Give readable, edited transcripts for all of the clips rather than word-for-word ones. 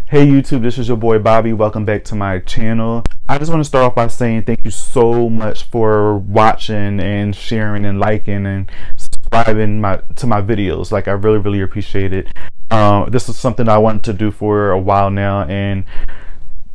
Hey YouTube, this is your boy Bobby. Welcome back to my channel. I just want to start off by saying thank you so much for watching and sharing and liking and subscribing to my videos. Like, I really appreciate it. This is something I wanted to do for a while now, and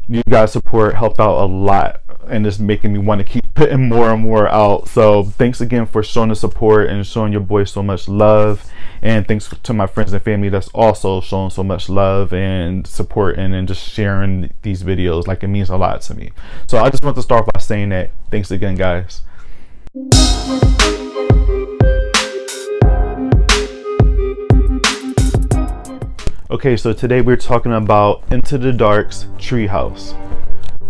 you guys' support helped out a lot, and it's making me want to keep putting more and more out. So thanks again for showing the support and showing your boy so much love, and thanks to my friends and family that's also showing so much love and support and just sharing these videos. Like, it means a lot to me. So I just want to start by saying that thanks again, guys. Okay, so today we're talking about IntoTheDark's Treehouse.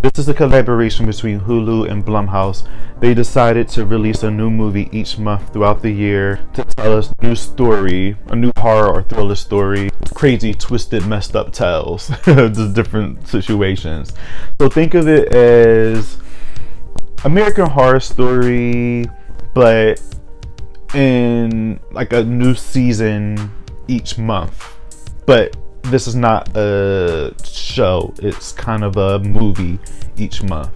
This is a collaboration between Hulu and Blumhouse. They decided to release a new movie each month throughout the year to tell us a new story, a new horror or thriller story, crazy, twisted, messed up tales, just different situations. So think of it as American Horror Story, but in like a new season each month. But this is not a show, it's kind of a movie each month.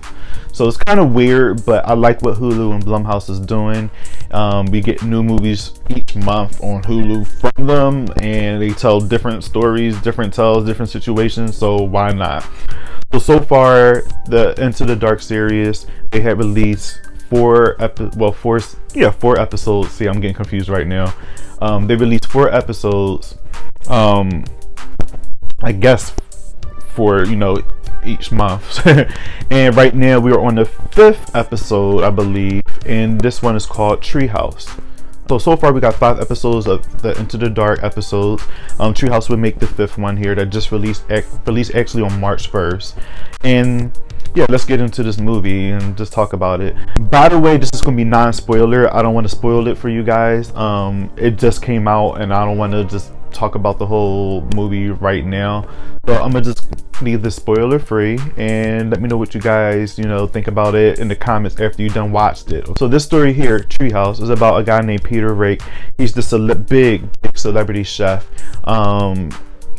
So it's kind of weird, but I like what Hulu and Blumhouse is doing. We get new movies each month on Hulu from them, and they tell different stories, different tales, different situations, so why not? So far, the IntoTheDark series, they had released four episodes. See, I'm getting confused right now. They released 4 episodes, I guess, for each month. And right now we are on the 5th episode, I believe, and this one is called Treehouse. So far we got 5 episodes of the IntoTheDark episodes. Treehouse would make the 5th one here that just released actually on March 1st. And yeah, let's get into this movie and just talk about it. By the way, this is gonna be non-spoiler. I don't want to spoil it for you guys. It just came out, and I don't want to just talk about the whole movie right now. So I'm gonna just leave this spoiler free, and let me know what you guys think about it in the comments after you done watched it. So this story here, Treehouse, is about a guy named Peter Rake. He's the big celebrity chef.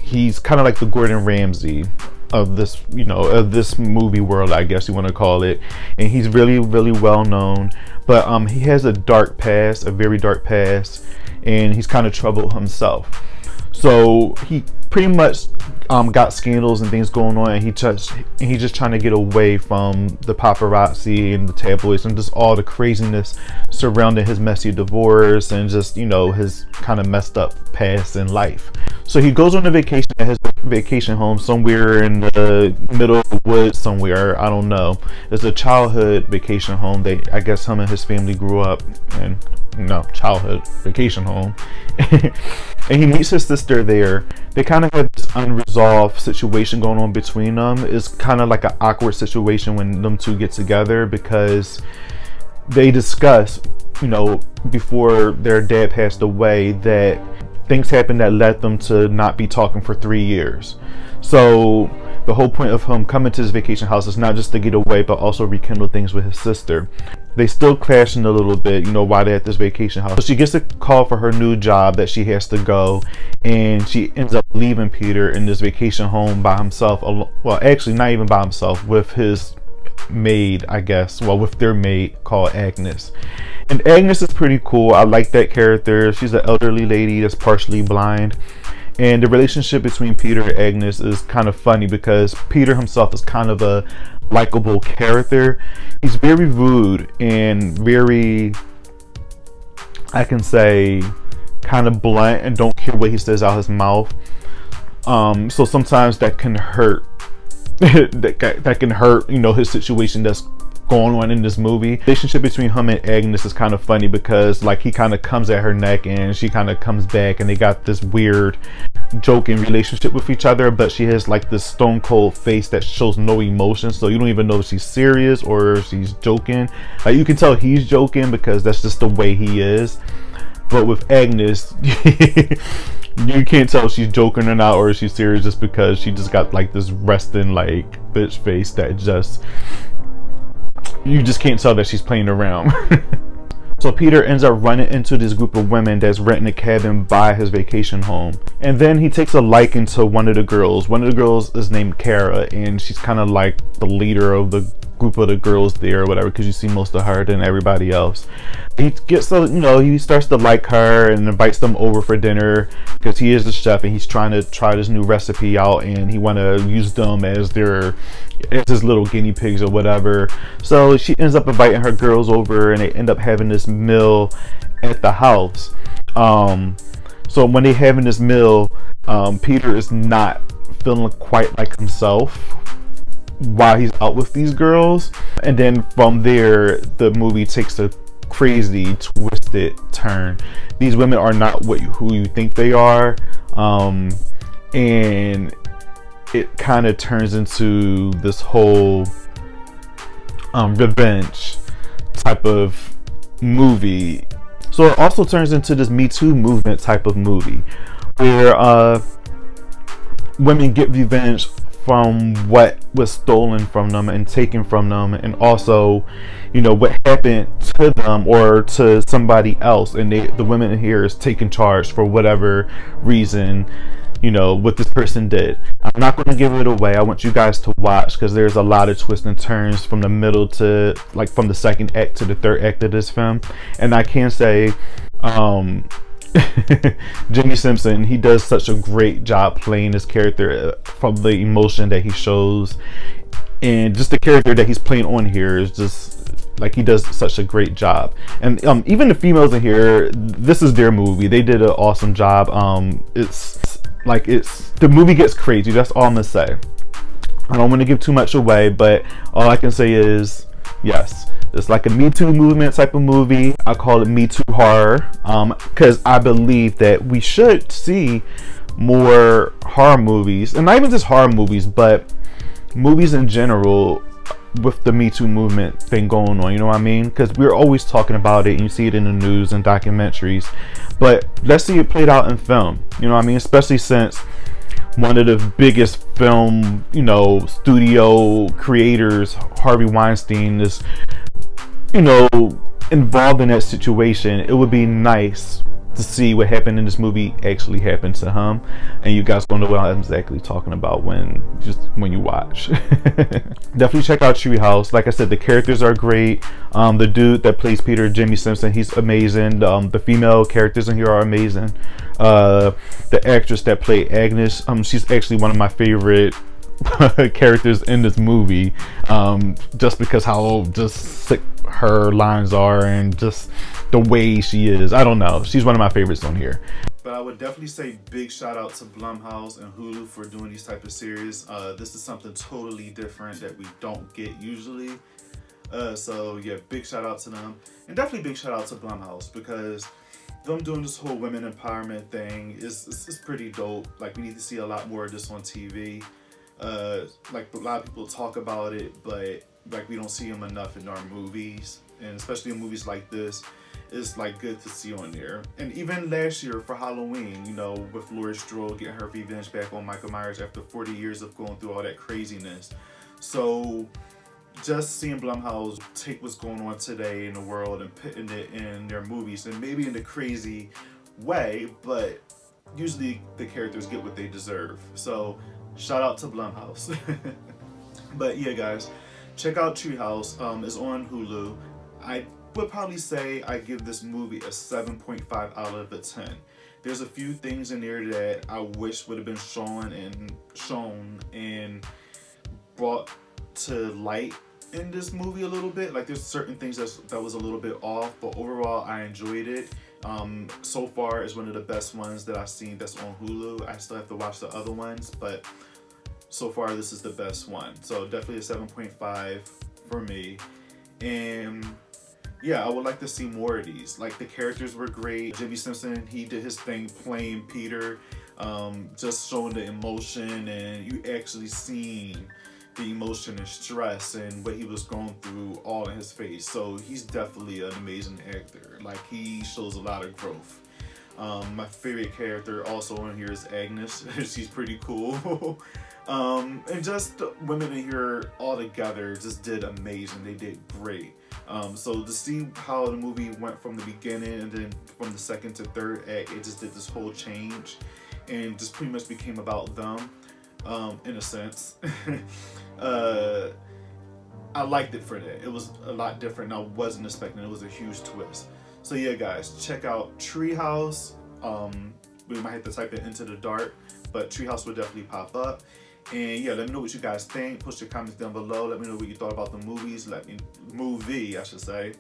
He's kind of like the Gordon Ramsay of this of this movie world, I guess you want to call it. And he's really well known, but he has a dark past, a very dark past, and he's kind of troubled himself. So he pretty much got scandals and things going on, and he's just trying to get away from the paparazzi and the tabloids and just all the craziness surrounding his messy divorce and just his kind of messed up past in life. So he goes on a vacation at his vacation home somewhere in the middle of the woods somewhere. I don't know. It's a childhood vacation home. I guess him and his family grew up in childhood vacation home. And he meets his sister there. They kind of have this unresolved situation going on between them. It's kind of like an awkward situation when them two get together, because they discuss before their dad passed away that things happened that led them to not be talking for 3 years. So the whole point of him coming to his vacation house is not just to get away, but also rekindle things with his sister. They still clashing a little bit, while they're at this vacation house. So she gets a call for her new job that she has to go, and she ends up leaving Peter in this vacation home by himself. Well, actually not even by himself, with his maid, I guess. Well, with their maid called Agnes. And Agnes is pretty cool. I like that character. She's an elderly lady that's partially blind. And the relationship between Peter and Agnes is kind of funny, because Peter himself is kind of a likable character. He's very rude and very, I can say, kind of blunt and don't care what he says out his mouth. So sometimes that can hurt. that can hurt, his situation that's going on in this movie. The relationship between him and Agnes is kind of funny, because like he kind of comes at her neck and she kind of comes back, and they got this weird joking relationship with each other, but she has like this stone cold face that shows no emotion, so you don't even know if she's serious or if she's joking. Like, you can tell he's joking because that's just the way he is. But with Agnes, you can't tell if she's joking or not, or if she's serious, just because she just got like this resting like bitch face that just, you just can't tell that she's playing around. So Peter ends up running into this group of women that's renting a cabin by his vacation home. And then he takes a liking to one of the girls. One of the girls is named Kara, and she's kind of like the leader of the group of the girls there or whatever, because you see most of her than everybody else. He gets he starts to like her and invites them over for dinner because he is the chef and he's trying to try this new recipe out, and he want to use them as his little guinea pigs or whatever. So she ends up inviting her girls over, and they end up having this meal at the house. So when they having this meal, Peter is not feeling quite like himself while he's out with these girls, and then from there the movie takes a crazy twisted turn. These women are not who you think they are, and it kind of turns into this whole revenge type of movie. So it also turns into this Me Too movement type of movie where women get revenge from what was stolen from them and taken from them, and also, what happened to them or to somebody else, and the women in here is taking charge for whatever reason, what this person did. I'm not going to give it away. I want you guys to watch because there's a lot of twists and turns from the middle to from the second act to the third act of this film. And I can say Jimmy Simpson, he does such a great job playing this character, from the emotion that he shows, and just the character that he's playing on here is just he does such a great job. And even the females in here, this is their movie. They did an awesome job. The movie gets crazy. That's all I'm gonna say. I don't want to give too much away, but all I can say is yes, it's like a Me Too movement type of movie. I call it Me Too horror, because I believe that we should see more horror movies, and not even just horror movies, but movies in general with the Me Too movement thing going on. You know what I mean? Because we're always talking about it, and you see it in the news and documentaries, but let's see it played out in film. You know what I mean? Especially since one of the biggest film, studio creators, Harvey Weinstein, is, involved in that situation. It would be nice to see what happened in this movie actually happened to him, and you guys gonna know what I'm exactly talking about when you watch. Definitely check out Treehouse. Like I said, the characters are great. The dude that plays Peter, Jimmy Simpson, he's amazing. The female characters in here are amazing. The actress that played Agnes, she's actually one of my favorite characters in this movie, just because how just sick her lines are and just the way she is. I don't know, she's one of my favorites on here. But I would definitely say big shout out to Blumhouse and Hulu for doing these type of series. This is something totally different that we don't get usually. So yeah, big shout out to them, and definitely big shout out to Blumhouse, because them doing this whole women empowerment thing is pretty dope. We need to see a lot more of this on TV. A lot of people talk about it, but we don't see them enough in our movies, and especially in movies like this, it's good to see on there. And even last year for Halloween, with Laurie Strode getting her revenge back on Michael Myers after 40 years of going through all that craziness. So just seeing Blumhouse take what's going on today in the world and putting it in their movies, and maybe in a crazy way, but usually the characters get what they deserve. So shout out to Blumhouse. But yeah, guys, check out Treehouse. It's on Hulu. I would probably say I give this movie a 7.5 out of a 10. There's a few things in there that I wish would have been shown and brought to light in this movie a little bit. There's certain things that was a little bit off, but overall I enjoyed it. So far it's one of the best ones that I've seen that's on Hulu. I still have to watch the other ones, but so far this is the best one. So definitely a 7.5 for me. And yeah, I would like to see more of these. The characters were great. Jimmy Simpson, he did his thing playing Peter, just showing the emotion, and you actually seen the emotion and stress and what he was going through all in his face. So he's definitely an amazing actor. He shows a lot of growth. My favorite character also in here is Agnes. She's pretty cool. And just the women in here all together just did amazing. They did great. So to see how the movie went from the beginning and then from the second to third act, it just did this whole change and just pretty much became about them, in a sense. I liked it for that. It was a lot different. I wasn't expecting it. It was a huge twist. So yeah, guys, check out Treehouse. We might have to type it into the dark, but Treehouse will definitely pop up. And yeah, let me know what you guys think. Post your comments down below. Let me know what you thought about the movies. Movie, I should say.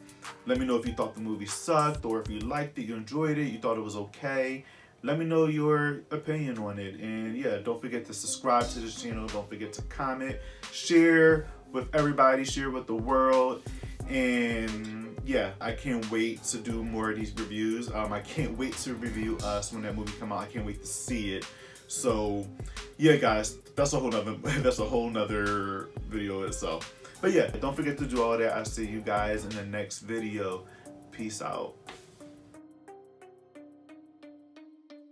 Let me know if you thought the movie sucked or if you liked it, you enjoyed it, you thought it was okay. Let me know your opinion on it. And yeah, don't forget to subscribe to this channel. Don't forget to comment, share with everybody, share with the world. And yeah, I can't wait to do more of these reviews. I can't wait to review Us when that movie come out. I can't wait to see it. So yeah, guys, that's a whole nother video itself. But yeah, don't forget to do all that. I'll see you guys in the next video. Peace out.